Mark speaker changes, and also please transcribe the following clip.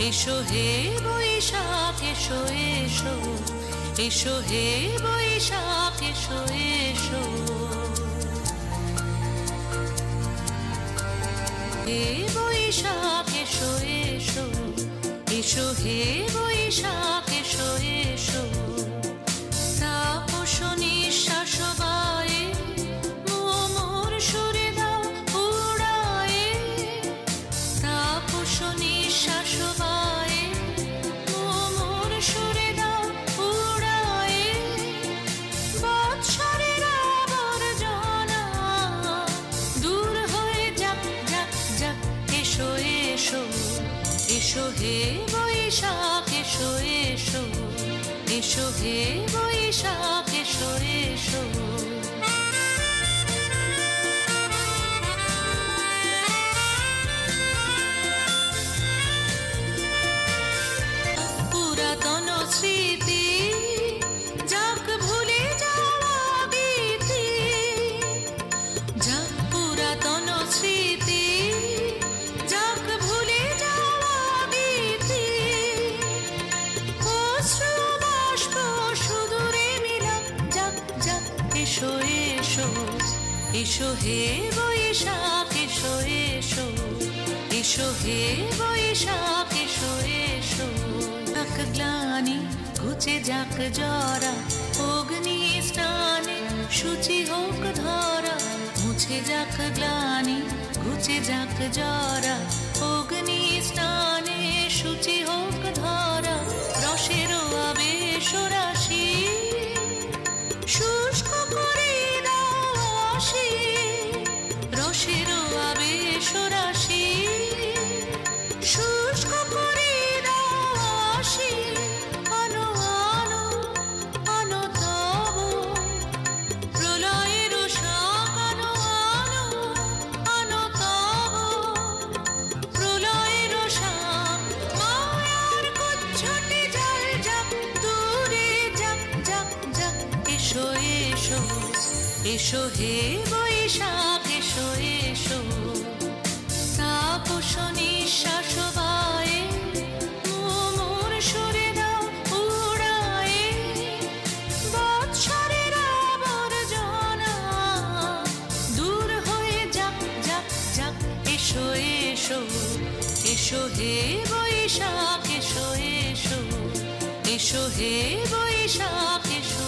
Speaker 1: এসো হে বৈশাখ এসো এসো, এসো হে বৈশাখ এসো এসো, হে বৈশাখ এসো এসো, এসো হে বৈশাখ এসো এসো। তাপস নিঃশ্বাস বায়ে মোর সুরে দাও উড়ায়ে, তাপস নিঃশ্বাস বায়ে মোর সুরে দাও উড়ায়ে। বৎসরের আবর্জনা দূর হয়ে যাক যাক যাক, এসো এসো, এসো হে বৈশাখ এসো এসো, এসো হে বৈশাখ এসো এসো। পুরাতন স্মৃতি যাক ভুলে যাওয়া গীতি, যাক পুরাতন স্মৃতি যাক ভুলে যাওয়া গীতি। অশ্রু বাষ্প সুদূরে মিলাক যাক যাক, এসো এসো, এসো হে বৈশাখ এসো এসো, এসো হে বৈশাখ এসো এসো। যাক গ্লানি ঘুচে যাক জরা, অগ্নি স্নানে শুচি হোক ধরা। মুছে যাক গ্লানি ঘুচে যাক জরা, অগ্নি স্নানে শুচি হোক ধরা। রসের আবেশ রাশি শুষ্ক করে দাও আসি, রসের আবেশ রাশি শুষ্ক করে দাও আসি। আনো আনো আনো তব প্রলয়ের শাক, আনো আনো আনো তব প্রলয়ের শাক। মায়ার কুচ্ছটি জল যাক দূরে যাক যাক যাক, এসো এসো, এসো হে বৈশাখ এসো এসো। তাপস নিঃশ্বাস বায়ে মোর সুরে দাও উড়ায়ে। বৎসরের আবর্জনা দূর হয়ে যাক যাক যাক, এসো এসো, এসো হে বৈশাখ এসো এসো, এসো হে বৈশাখ এসো